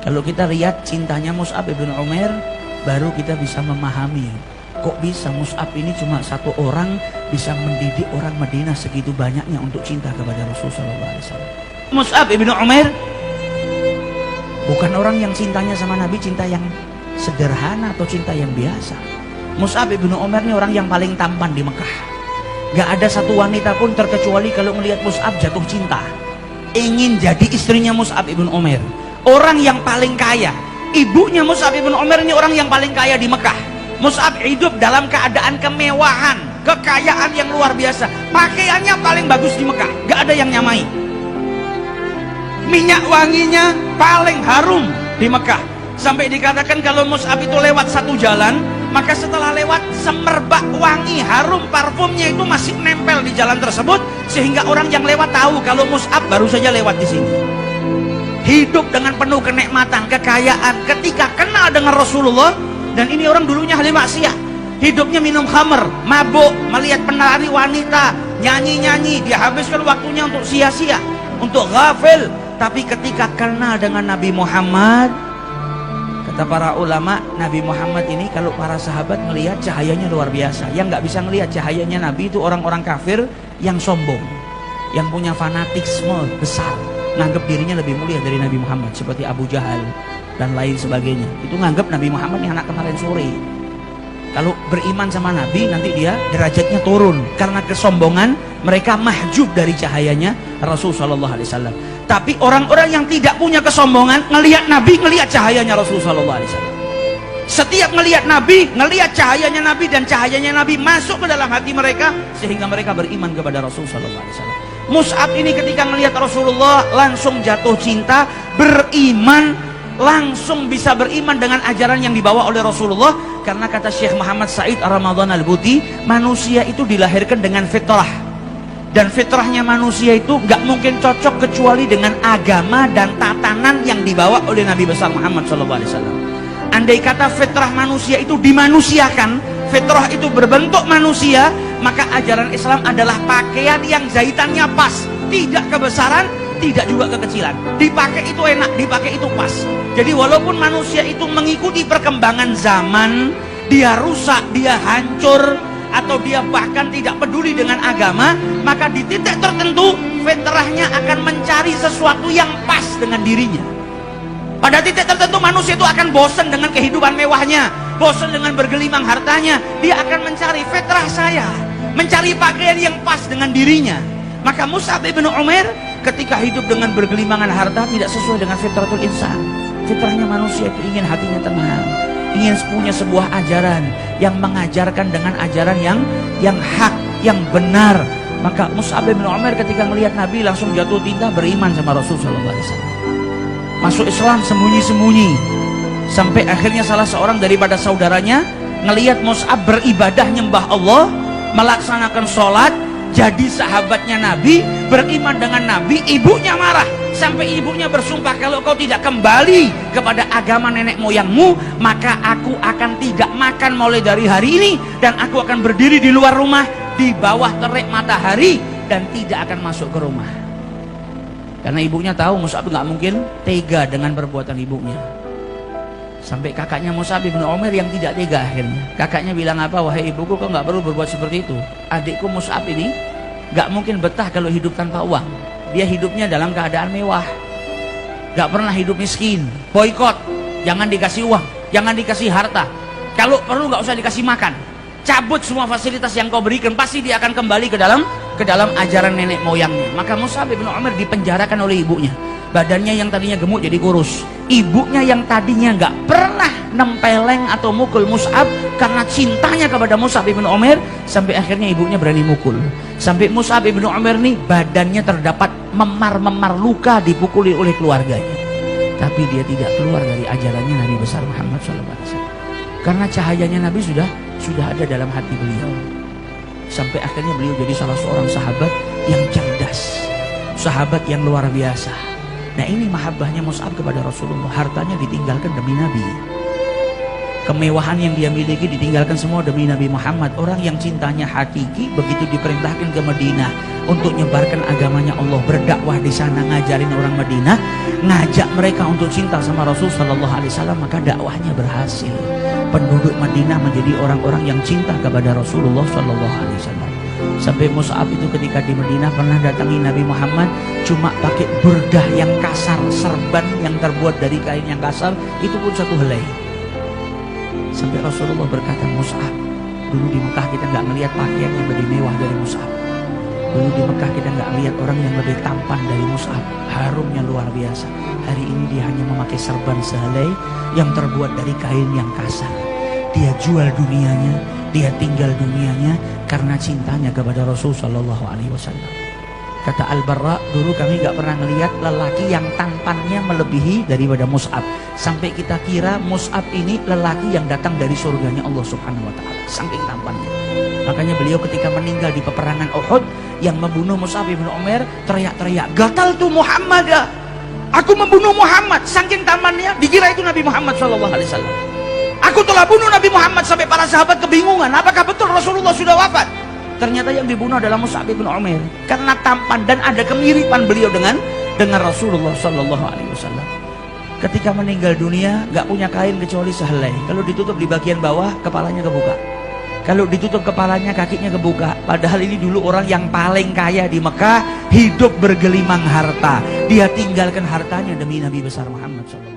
Kalau kita lihat cintanya Mus'ab ibn Umair, baru kita bisa memahami kok bisa Mus'ab ini cuma satu orang bisa mendidik orang Madinah segitu banyaknya untuk cinta kepada Rasulullah SAW. Mus'ab ibn Umair bukan orang yang cintanya sama Nabi cinta yang sederhana atau cinta yang biasa. Mus'ab ibn Umair ini orang yang paling tampan di Mekah. Gak ada satu wanita pun terkecuali kalau melihat Mus'ab jatuh cinta, ingin jadi istrinya Mus'ab ibn Umair. Orang yang paling kaya, ibunya Mus'ab ibn Umair ini orang yang paling kaya di Mekah. Mus'ab hidup dalam keadaan kemewahan, kekayaan yang luar biasa. Pakaiannya paling bagus di Mekah, gak ada yang nyamai. Minyak wanginya paling harum di Mekah. Sampai dikatakan kalau Mus'ab itu lewat satu jalan, maka setelah lewat semerbak wangi harum parfumnya itu masih nempel di jalan tersebut, sehingga orang yang lewat tahu kalau Mus'ab baru saja lewat di sini. Hidup dengan penuh kenikmatan, kekayaan, ketika kenal dengan Rasulullah. Dan ini orang dulunya ahli maksiat, hidupnya minum khamr, mabuk, melihat penari wanita, nyanyi-nyanyi, dia habiskan waktunya untuk sia-sia, untuk ghafil. Tapi ketika kenal dengan Nabi Muhammad, kata para ulama, Nabi Muhammad ini kalau para sahabat melihat cahayanya luar biasa. Yang nggak bisa melihat cahayanya Nabi itu orang-orang kafir yang sombong, yang punya fanatisme besar, nganggap dirinya lebih mulia dari Nabi Muhammad, seperti Abu Jahal dan lain sebagainya. Itu nganggap Nabi Muhammad ini anak kemarin sore. Kalau beriman sama Nabi, nanti dia derajatnya turun. Karena kesombongan, mereka mahjub dari cahayanya Rasulullah SAW. Tapi orang-orang yang tidak punya kesombongan, ngelihat Nabi, ngelihat cahayanya Rasulullah SAW. Setiap ngelihat Nabi, ngelihat cahayanya Nabi, dan cahayanya Nabi masuk ke dalam hati mereka, sehingga mereka beriman kepada Rasulullah SAW. Mus'ab ini ketika melihat Rasulullah langsung jatuh cinta, beriman, langsung bisa beriman dengan ajaran yang dibawa oleh Rasulullah. Karena kata Syekh Muhammad Said Ar-Ramadhan Al-Buti, manusia itu dilahirkan dengan fitrah, dan fitrahnya manusia itu gak mungkin cocok kecuali dengan agama dan tatanan yang dibawa oleh Nabi besar Muhammad SAW. Andai kata fitrah manusia itu dimanusiakan, fitrah itu berbentuk manusia, maka ajaran Islam adalah pakaian yang jahitannya pas, tidak kebesaran, tidak juga kekecilan. Dipakai itu enak, dipakai itu pas. Jadi walaupun manusia itu mengikuti perkembangan zaman, dia rusak, dia hancur, atau dia bahkan tidak peduli dengan agama, maka di titik tertentu fitrahnya akan mencari sesuatu yang pas dengan dirinya. Pada titik tertentu manusia itu akan bosan dengan kehidupan mewahnya, bosan dengan bergelimang hartanya. Dia akan mencari fitrah saya, mencari pakaian yang pas dengan dirinya. Maka Mus'ab ibn Umair ketika hidup dengan bergelimangan harta tidak sesuai dengan fitratul insan. Fitrahnya manusia itu ingin hatinya tenang, ingin punya sebuah ajaran yang mengajarkan dengan ajaran yang hak, yang benar. Maka Mus'ab ibn Umair ketika melihat Nabi langsung jatuh cinta, beriman sama Rasulullah SAW. Masuk Islam sembunyi-sembunyi, sampai akhirnya salah seorang daripada saudaranya ngelihat Mus'ab beribadah nyembah Allah, melaksanakan sholat, jadi sahabatnya Nabi, beriman dengan Nabi. Ibunya marah, sampai ibunya bersumpah, kalau kau tidak kembali kepada agama nenek moyangmu, maka aku akan tidak makan mulai dari hari ini, dan aku akan berdiri di luar rumah di bawah terik matahari dan tidak akan masuk ke rumah. Karena ibunya tahu Mus'ab nggak mungkin tega dengan perbuatan ibunya. Sampai kakaknya Mus'ab ibn Umair yang tidak tega akhirnya. Kakaknya bilang apa? Wahai ibuku, kau nggak perlu berbuat seperti itu. Adikku Mus'ab ini nggak mungkin betah kalau hidup tanpa uang. Dia hidupnya dalam keadaan mewah, nggak pernah hidup miskin. Boykot, jangan dikasih uang, jangan dikasih harta. Kalau perlu nggak usah dikasih makan. Cabut semua fasilitas yang kau berikan, pasti dia akan kembali ke dalam ajaran nenek moyangnya. Maka Mus'ab ibn Umair dipenjarakan oleh ibunya. Badannya yang tadinya gemuk jadi kurus. Ibunya yang tadinya nggak pernah nempeleng atau mukul Mus'ab, karena cintanya kepada Mus'ab ibn Umair, sampai akhirnya ibunya berani mukul. Sampai Mus'ab ibn Umair nih badannya terdapat memar-memar luka, dipukuli oleh keluarganya. Tapi dia tidak keluar dari ajarannya Nabi besar Muhammad SAW. Karena cahayanya Nabi sudah ada dalam hati beliau. Sampai akhirnya beliau jadi salah seorang sahabat yang cerdas, sahabat yang luar biasa. Nah, ini mahabbahnya Mus'ab kepada Rasulullah. Hartanya ditinggalkan demi Nabi. kemewahan yang dia miliki ditinggalkan semua demi Nabi Muhammad. Orang yang cintanya hakiki begitu diperintahkan ke Madinah untuk nyebarkan agamanya Allah, berdakwah di sana, ngajarin orang Madinah, ngajak mereka untuk cinta sama Rasul Sallallahu Alaihi Wasallam, maka dakwahnya berhasil. Penduduk Madinah menjadi orang-orang yang cinta kepada Rasulullah Sallallahu Alaihi Wasallam. Sampai Mus'ab itu ketika di Madinah pernah datangi Nabi Muhammad cuma pakai burdah yang kasar, serban yang terbuat dari kain yang kasar, itu pun satu helai. Sampai Rasulullah berkata, Mus'ab, dulu di Mekah kita nggak ngelihat pakaian yang lebih mewah dari Mus'ab. Dulu di Mekah kita nggak ngelihat orang yang lebih tampan dari Mus'ab, harumnya luar biasa. Hari ini dia hanya memakai serban sehelai yang terbuat dari kain yang kasar. Dia jual dunianya, dia tinggal dunianya karena cintanya kepada Rasul Sallallahu Alaihi Wasallam. Kata Al-Barra, dulu kami gak pernah ngelihat lelaki yang tampannya melebihi daripada Mus'ab. Sampai kita kira Mus'ab ini lelaki yang datang dari surganya Allah Subhanahu Wa Taala, saking tampannya. Makanya beliau ketika meninggal di peperangan Uhud, yang membunuh Mus'ab ibn Umair teriak-teriak, gatal tu Muhammad ya, aku membunuh Muhammad. Saking tampannya dikira itu Nabi Muhammad Sallallahu Alaihi Wasallam. Aku telah bunuh Nabi Muhammad. Sampai para sahabat kebingungan, apakah betul Rasulullah sudah wafat? Ternyata yang dibunuh adalah Mus'ab bin Umair karena tampan dan ada kemiripan beliau dengan Rasulullah Sallallahu Alaihi Wasallam. Ketika meninggal dunia gak punya kain kecuali sehelai. Kalau ditutup di bagian bawah kepalanya kebuka, kalau ditutup kepalanya kakinya kebuka. Padahal ini dulu orang yang paling kaya di Mekah, hidup bergelimang harta. Dia tinggalkan hartanya demi Nabi besar Muhammad SAW.